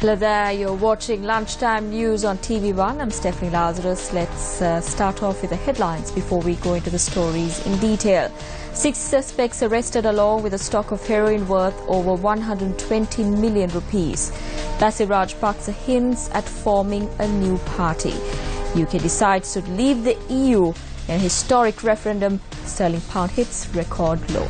Hello there, you're watching Lunchtime News on TV1. I'm Stephanie Lazarus. Let's start off with the headlines before we go into the stories in detail. 6 suspects arrested along with a stock of heroin worth over 120 million rupees. Basiraj Paksa hints at forming a new party. UK decides to leave the EU in a historic referendum. Sterling pound hits record low.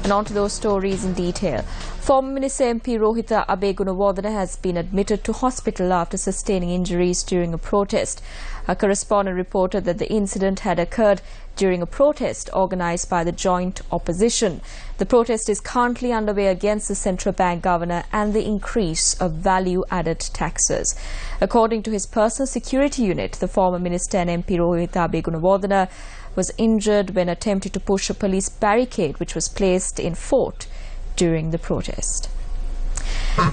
And on to those stories in detail. Former Minister MP Rohitha Abegunawardene has been admitted to hospital after sustaining injuries during a protest. A correspondent reported that the incident had occurred during a protest organised by the joint opposition. The protest is currently underway against the central bank governor and the increase of value-added taxes. According to his personal security unit, the former minister and MP Rohitha Abegunawardene was injured when attempting to push a police barricade which was placed in fort during the protest.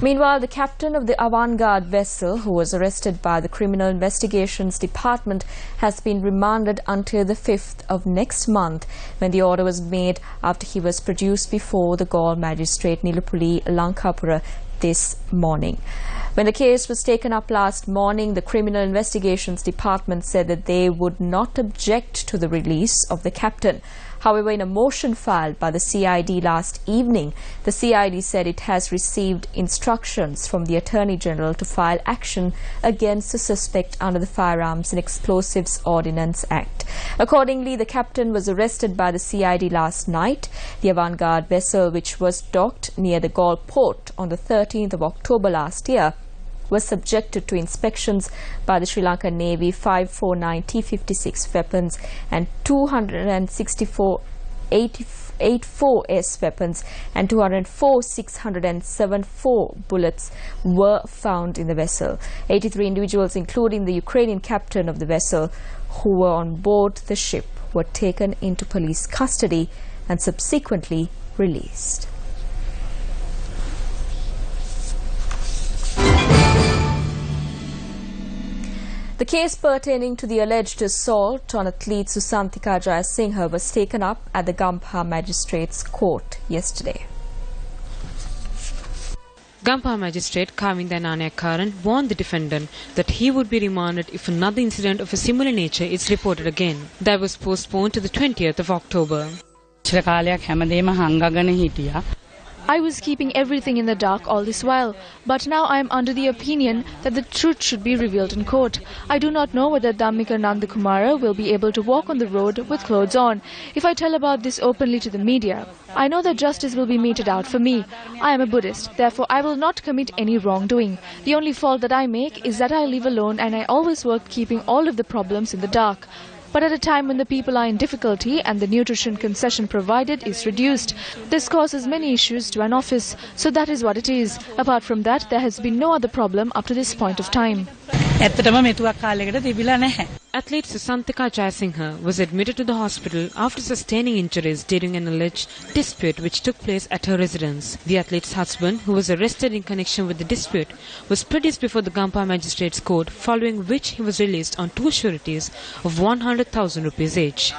Meanwhile, the captain of the avant-garde vessel, who was arrested by the Criminal Investigations Department, has been remanded until the 5th of next month, when the order was made after he was produced before the Gaol magistrate Nilupuli Lankapura this morning. When the case was taken up last morning, the Criminal Investigations Department said that they would not object to the release of the captain. However, in a motion filed by the CID last evening, the CID said it has received instructions from the Attorney General to file action against the suspect under the Firearms and Explosives Ordinance Act. Accordingly, the captain was arrested by the CID last night. The avant-garde vessel, which was docked near the Gaul port on the 13th of October last year, was subjected to inspections by the Sri Lankan Navy 549 T-56 weapons and 264 84S weapons and 204 674 bullets were found in the vessel. 83 individuals, including the Ukrainian captain of the vessel, who were on board the ship, were taken into police custody and subsequently released. The case pertaining to the alleged assault on athlete Susantika Jayasinghe was taken up at the Gampaha Magistrates Court yesterday. Gampaha Magistrate Kavinda Nanayakaran warned the defendant that he would be remanded if another incident of a similar nature is reported again. That was postponed to the 20th of October. I was keeping everything in the dark all this while, but now I am under the opinion that the truth should be revealed in court. I do not know whether Dhammika Nandakumara will be able to walk on the road with clothes on if I tell about this openly to the media. I know that justice will be meted out for me. I am a Buddhist, therefore I will not commit any wrongdoing. The only fault that I make is that I live alone and I always work keeping all of the problems in the dark. But at a time when the people are in difficulty and the nutrition concession provided is reduced, this causes many issues to an office. So that is what it is. Apart from that, there has been no other problem up to this point of time. Athlete Susantika Jayasinghe was admitted to the hospital after sustaining injuries during an alleged dispute which took place at her residence. The athlete's husband, who was arrested in connection with the dispute, was produced before the Gampaha Magistrates Court, following which he was released on 2 sureties of 100,000 rupees each.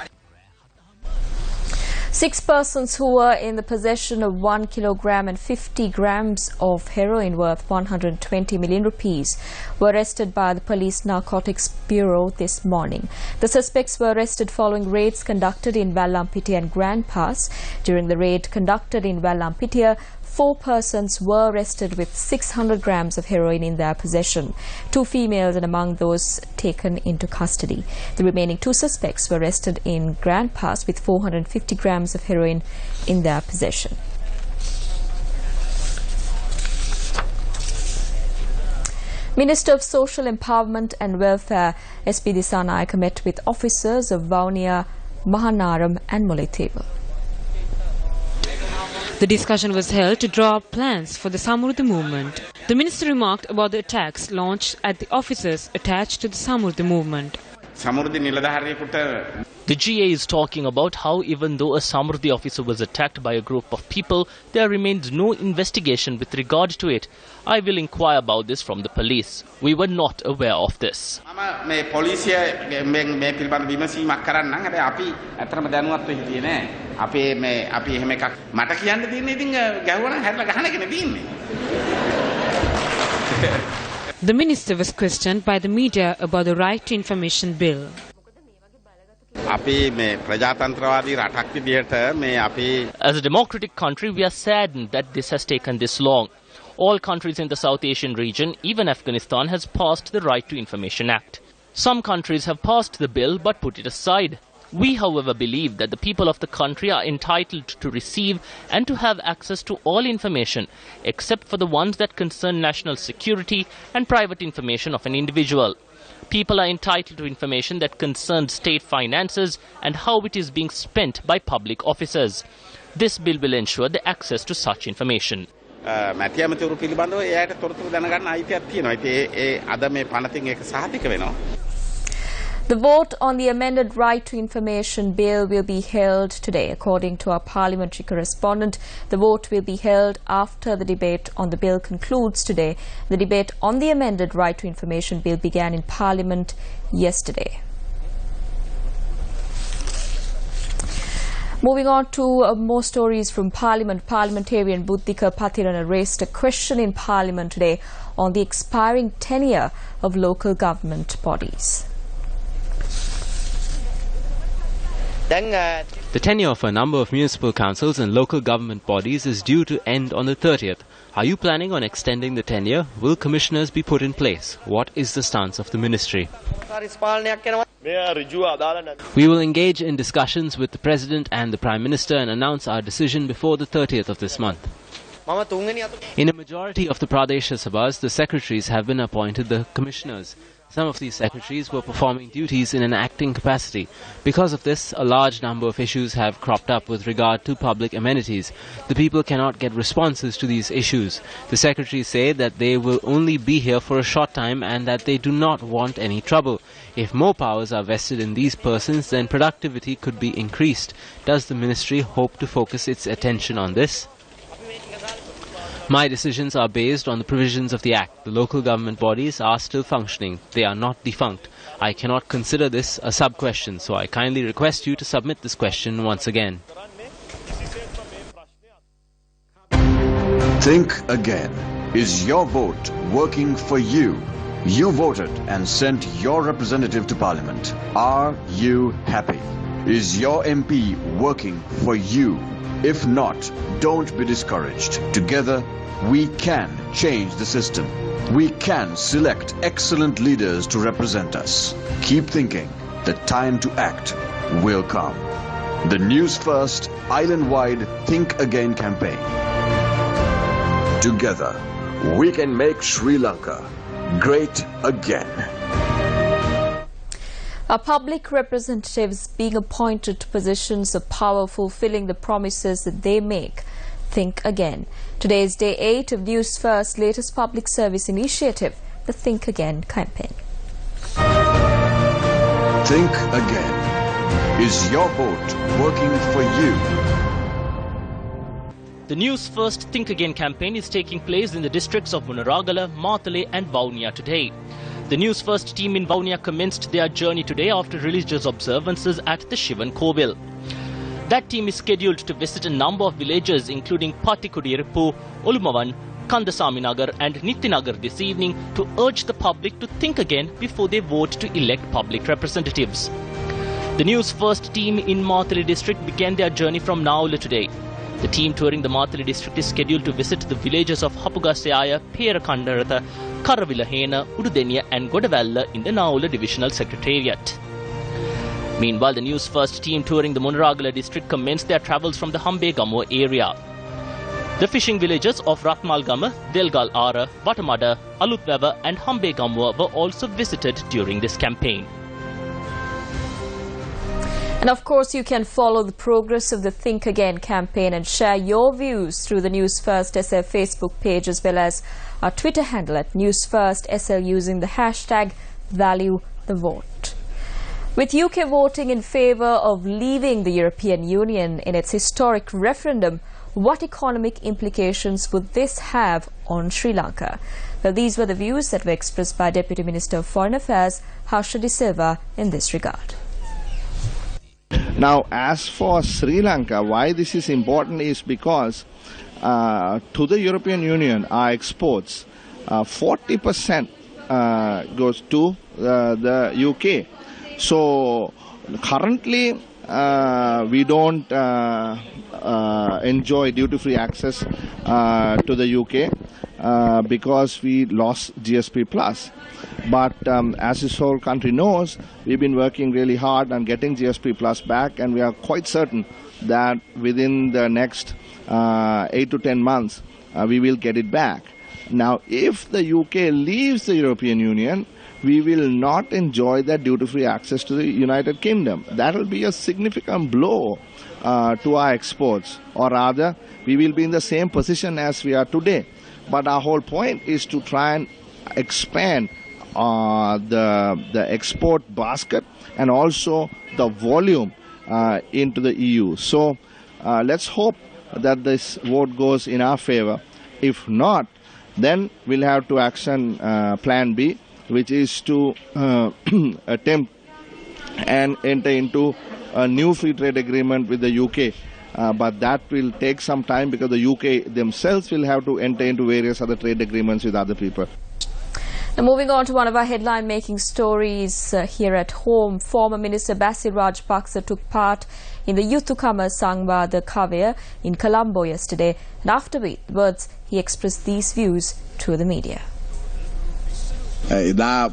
6 persons who were in the possession of 1 kilogram and 50 grams of heroin worth 120 million rupees were arrested by the Police Narcotics Bureau this morning. The suspects were arrested following raids conducted in Vallampitia and Grand Pass. During the raid conducted in Vallampitia, 4 persons were arrested with 600 grams of heroin in their possession. 2 females and among those taken into custody. The remaining 2 suspects were arrested in Grand Pass with 450 grams of heroin in their possession. Minister of Social Empowerment and Welfare SP Dissanayake met with officers of Vaunia, Mahanaram and Mullaitivu. The discussion was held to draw up plans for the Samurdhi movement. The minister remarked about the attacks launched at the officers attached to the Samurdhi movement. The GA is talking about how even though a Samruddhi officer was attacked by a group of people, there remains no investigation with regard to it. I will inquire about this from the police. We were not aware of this. The minister was questioned by the media about the Right to Information Bill. As a democratic country, we are saddened that this has taken this long. All countries in the South Asian region, even Afghanistan, has passed the Right to Information Act. Some countries have passed the bill but put it aside. We, however, believe that the people of the country are entitled to receive and to have access to all information, except for the ones that concern national security and private information of an individual. People are entitled to information that concerns state finances and how it is being spent by public officers. This bill will ensure the access to such information. The vote on the amended Right to Information Bill will be held today. According to our parliamentary correspondent, the vote will be held after the debate on the bill concludes today. The debate on the amended Right to Information Bill began in Parliament yesterday. Moving on to more stories from Parliament, Parliamentarian Buddhika Pathirana raised a question in Parliament today on the expiring tenure of local government bodies. The tenure of a number of municipal councils and local government bodies is due to end on the 30th. Are you planning on extending the tenure? Will commissioners be put in place? What is the stance of the ministry? We will engage in discussions with the President and the Prime Minister and announce our decision before the 30th of this month. In a majority of the Pradesh Sabhas, the secretaries have been appointed the commissioners. Some of these secretaries were performing duties in an acting capacity. Because of this, a large number of issues have cropped up with regard to public amenities. The people cannot get responses to these issues. The secretaries say that they will only be here for a short time and that they do not want any trouble. If more powers are vested in these persons, then productivity could be increased. Does the ministry hope to focus its attention on this? My decisions are based on the provisions of the Act. The local government bodies are still functioning. They are not defunct. I cannot consider this a sub-question, so I kindly request you to submit this question once again. Think again. Is your vote working for you? You voted and sent your representative to Parliament. Are you happy? Is your MP working for you? If not, don't be discouraged. Together, we can change the system. We can select excellent leaders to represent us. Keep thinking. The time to act will come. The News First island-wide Think Again campaign. Together, we can make Sri Lanka great again. Our public representatives being appointed to positions of power fulfilling the promises that they make. Think Again. Today is day 8 of News First's latest public service initiative, the Think Again campaign. Think again. Is your vote working for you? The News First Think Again campaign is taking place in the districts of Munaragala, Matale and Vaunia today. The News First team in Vaunia commenced their journey today after religious observances at the Shivan Kobil. That team is scheduled to visit a number of villages including Patikudiripu, Olumavan, Kandasaminagar and Nitinagar this evening to urge the public to think again before they vote to elect public representatives. The News First team in Matale district began their journey from Naula today. The team touring the Matale district is scheduled to visit the villages of Hapugaseaya, Perakandaratha, Karavilahena, Ududenia and Godavalla in the Naula Divisional Secretariat. Meanwhile, the News First team touring the Munaragala district commenced their travels from the Hambegamwa area. The fishing villages of Ratmalgama, Delgal Ara, Vatamada, Alutweva and Hambegamwa were also visited during this campaign. And of course, you can follow the progress of the Think Again campaign and share your views through the News First SL Facebook page as well as our Twitter handle at News First SL using the hashtag #ValueTheVote. With UK voting in favour of leaving the European Union in its historic referendum, what economic implications would this have on Sri Lanka? Well, these were the views that were expressed by Deputy Minister of Foreign Affairs, Harsha De Silva, in this regard. Now, as for Sri Lanka, why this is important is because to the European Union, our exports, 40% goes to the UK. So currently we don't enjoy duty-free access to the UK because we lost GSP Plus. But as this whole country knows, we've been working really hard on getting GSP Plus back, and we are quite certain that within the next 8 to 10 months we will get it back. Now, if the UK leaves the European Union, we will not enjoy that duty-free access to the United Kingdom. That will be a significant blow to our exports, or rather, we will be in the same position as we are today. But our whole point is to try and expand the export basket and also the volume into the EU. So let's hope that this vote goes in our favor. If not, then we'll have to action plan B, which is to attempt and enter into a new free trade agreement with the UK. But that will take some time because the UK themselves will have to enter into various other trade agreements with other people. Now, moving on to one of our headline-making stories here at home, former Minister Basil Rajapaksa took part in the Yuthukama Sangbada Kavya in Colombo yesterday, and afterwards he expressed these views to the media. The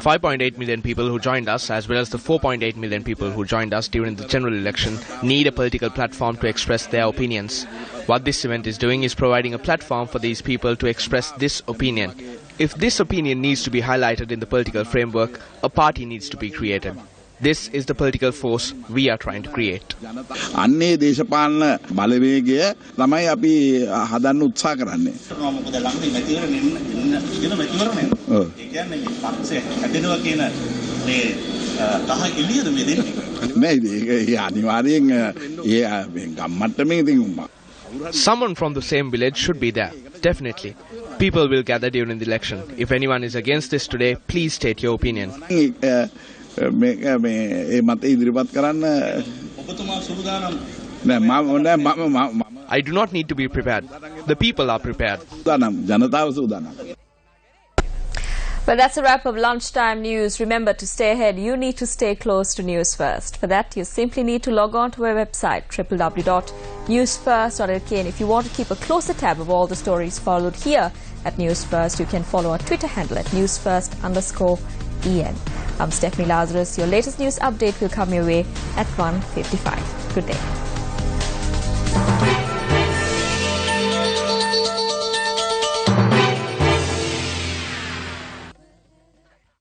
5.8 million people who joined us, as well as the 4.8 million people who joined us during the general election, need a political platform to express their opinions. What this event is doing is providing a platform for these people to express this opinion. If this opinion needs to be highlighted in the political framework, a party needs to be created. This is the political force we are trying to create. අන්නේ දේශපාලන බලවේගය තමයි අපි හදන්න උත්සාහ කරන්නේ. මොකද ළඟදී මැතිවරණ ඉගෙන මැතිවරණ. ඒ කියන්නේ මේ පක්ෂය හැදෙනවා කියන මේ තහ එළියද මේ දෙන්නේ. නෑ ඒක අනිවාර්යෙන් ඒ ගම්මට්ටමේ ඉතින් Someone from the same village should be there. Definitely. People will gather during the election. If anyone is against this today, please state your opinion. I do not need to be prepared. The people are prepared. Well, that's a wrap of Lunchtime News. Remember, to stay ahead, you need to stay close to News First. For that, you simply need to log on to our website, www.newsfirst.lk. And if you want to keep a closer tab of all the stories followed here at News First, you can follow our Twitter handle at newsfirst_en. I'm Stephanie Lazarus. Your latest news update will come your way at 1:55. Good day.